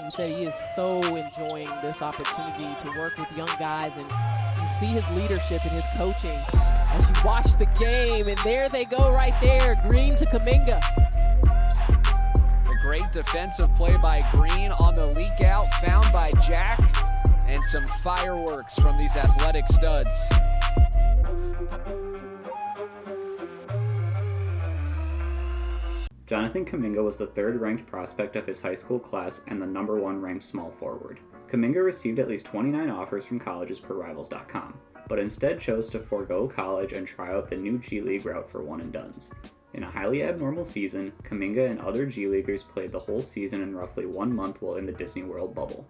He said he is so enjoying this opportunity to work with young guys, and you see his leadership and his coaching as you watch the game, and there they go right there, Green to Kuminga. A great defensive play by Green on the leak out, found by Jack, and some fireworks from these athletic studs. Jonathan Kuminga was the third-ranked prospect of his high school class and the number 1 ranked small forward. Kuminga received at least 29 offers from colleges per Rivals.com, but instead chose to forego college and try out the new G League route for one-and-dones. In a highly abnormal season, Kuminga and other G Leaguers played the whole season in roughly 1 month while in the Disney World bubble.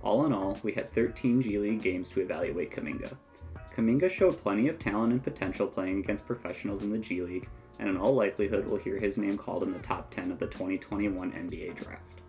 All in all, we had 13 G League games to evaluate Kuminga. Kuminga showed plenty of talent and potential playing against professionals in the G League, and in all likelihood will hear his name called in the top 10 of the 2021 NBA draft.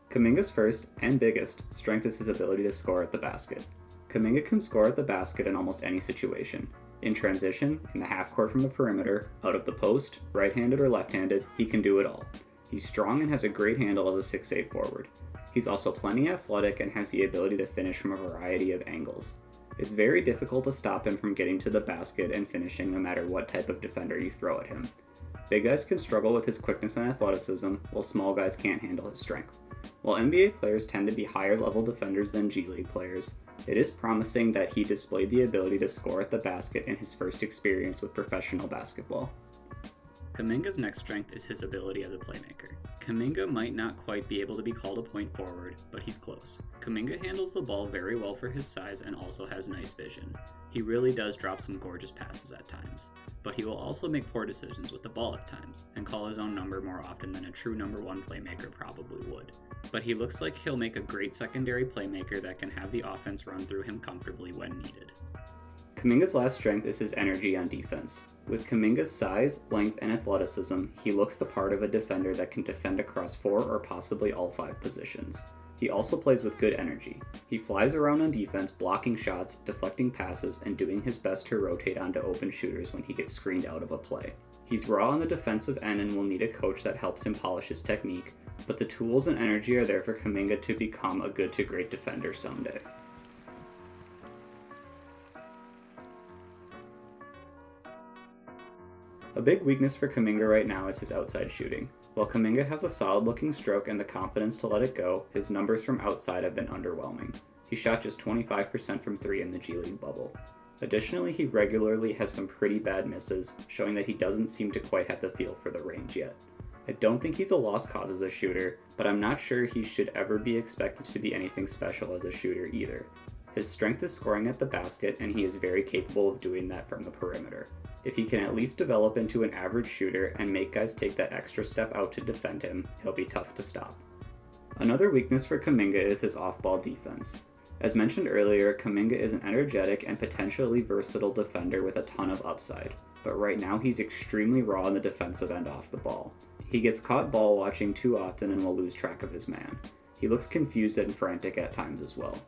Kuminga's first, and biggest, strength is his ability to score at the basket. Kuminga can score at the basket in almost any situation. In transition, in the half court from the perimeter, out of the post, right-handed or left-handed, he can do it all. He's strong and has a great handle as a 6'8 forward. He's also plenty athletic and has the ability to finish from a variety of angles. It's very difficult to stop him from getting to the basket and finishing no matter what type of defender you throw at him. Big guys can struggle with his quickness and athleticism, while small guys can't handle his strength. While NBA players tend to be higher level defenders than G League players, it is promising that he displayed the ability to score at the basket in his first experience with professional basketball. Kuminga's next strength is his ability as a playmaker. Kuminga might not quite be able to be called a point forward, but he's close. Kuminga handles the ball very well for his size and also has nice vision. He really does drop some gorgeous passes at times, but he will also make poor decisions with the ball at times, and call his own number more often than a true number 1 playmaker probably would. But he looks like he'll make a great secondary playmaker that can have the offense run through him comfortably when needed. Kuminga's last strength is his energy on defense. With Kuminga's size, length, and athleticism, he looks the part of a defender that can defend across 4 or possibly all 5 positions. He also plays with good energy. He flies around on defense, blocking shots, deflecting passes, and doing his best to rotate onto open shooters when he gets screened out of a play. He's raw on the defensive end and will need a coach that helps him polish his technique, but the tools and energy are there for Kuminga to become a good to great defender someday. A big weakness for Kuminga right now is his outside shooting. While Kuminga has a solid looking stroke and the confidence to let it go, his numbers from outside have been underwhelming. He shot just 25% from 3 in the G League bubble. Additionally, he regularly has some pretty bad misses, showing that he doesn't seem to quite have the feel for the range yet. I don't think he's a lost cause as a shooter, but I'm not sure he should ever be expected to be anything special as a shooter either. His strength is scoring at the basket, and he is very capable of doing that from the perimeter. If he can at least develop into an average shooter and make guys take that extra step out to defend him, he'll be tough to stop. Another weakness for Kuminga is his off-ball defense. As mentioned earlier, Kuminga is an energetic and potentially versatile defender with a ton of upside, but right now he's extremely raw on the defensive end off the ball. He gets caught ball watching too often and will lose track of his man. He looks confused and frantic at times as well.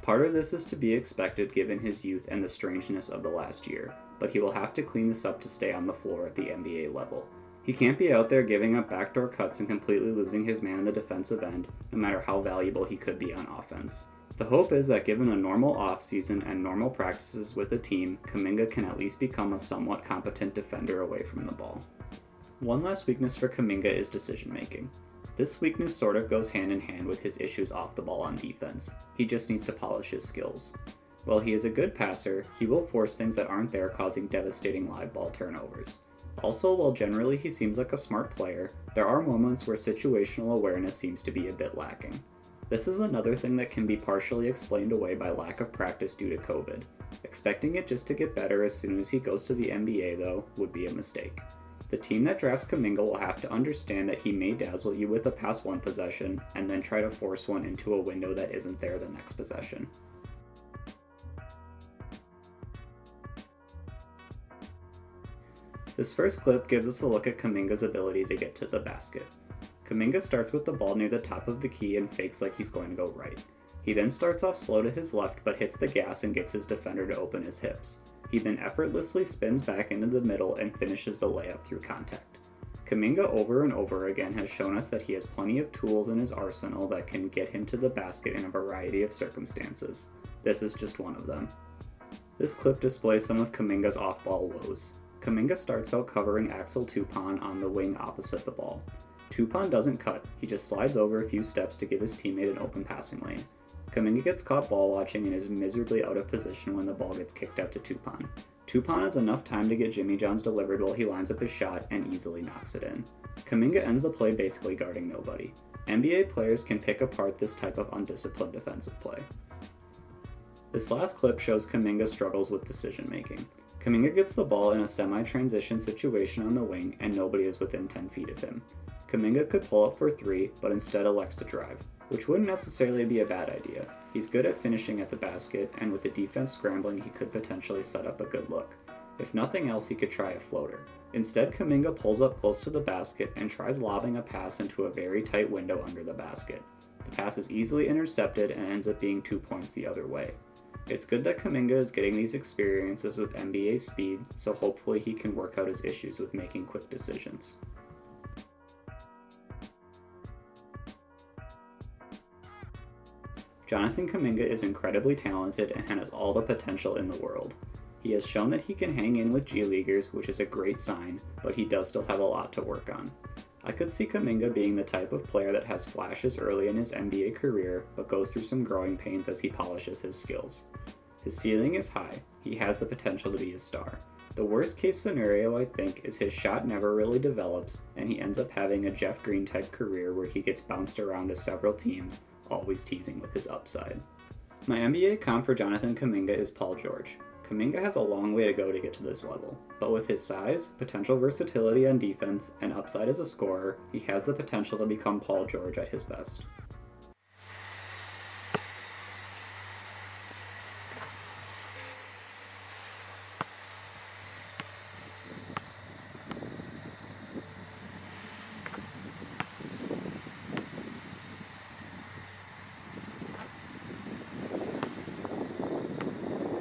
Part of this is to be expected given his youth and the strangeness of the last year, but he will have to clean this up to stay on the floor at the NBA level. He can't be out there giving up backdoor cuts and completely losing his man in the defensive end, no matter how valuable he could be on offense. The hope is that given a normal offseason and normal practices with the team, Kuminga can at least become a somewhat competent defender away from the ball. One last weakness for Kuminga is decision making. This weakness sort of goes hand in hand with his issues off the ball on defense. He just needs to polish his skills. While he is a good passer, he will force things that aren't there, causing devastating live ball turnovers. Also, while generally he seems like a smart player, there are moments where situational awareness seems to be a bit lacking. This is another thing that can be partially explained away by lack of practice due to COVID. Expecting it just to get better as soon as he goes to the NBA, though, would be a mistake. The team that drafts Kuminga will have to understand that he may dazzle you with a pass one possession, and then try to force one into a window that isn't there the next possession. This first clip gives us a look at Kuminga's ability to get to the basket. Kuminga starts with the ball near the top of the key and fakes like he's going to go right. He then starts off slow to his left but hits the gas and gets his defender to open his hips. He then effortlessly spins back into the middle and finishes the layup through contact. Kuminga over and over again has shown us that he has plenty of tools in his arsenal that can get him to the basket in a variety of circumstances. This is just one of them. This clip displays some of Kuminga's off-ball woes. Kuminga starts out covering Axel Toupane on the wing opposite the ball. Toupane doesn't cut, he just slides over a few steps to give his teammate an open passing lane. Kuminga gets caught ball watching and is miserably out of position when the ball gets kicked out to Toupane. Toupane has enough time to get Jimmy John's delivered while he lines up his shot and easily knocks it in. Kuminga ends the play basically guarding nobody. NBA players can pick apart this type of undisciplined defensive play. This last clip shows Kuminga's struggles with decision making. Kuminga gets the ball in a semi-transition situation on the wing and nobody is within 10 feet of him. Kuminga could pull up for 3, but instead elects to drive, which wouldn't necessarily be a bad idea. He's good at finishing at the basket, and with the defense scrambling he could potentially set up a good look. If nothing else, he could try a floater. Instead, Kuminga pulls up close to the basket and tries lobbing a pass into a very tight window under the basket. The pass is easily intercepted and ends up being 2 points the other way. It's good that Kuminga is getting these experiences with NBA speed, so hopefully he can work out his issues with making quick decisions. Jonathan Kuminga is incredibly talented and has all the potential in the world. He has shown that he can hang in with G Leaguers, which is a great sign, but he does still have a lot to work on. I could see Kuminga being the type of player that has flashes early in his NBA career, but goes through some growing pains as he polishes his skills. His ceiling is high. He has the potential to be a star. The worst case scenario, I think, is his shot never really develops, and he ends up having a Jeff Green type career where he gets bounced around to several teams, always teasing with his upside. My NBA comp for Jonathan Kuminga is Paul George. Kuminga has a long way to go to get to this level, but with his size, potential versatility on defense, and upside as a scorer, he has the potential to become Paul George at his best.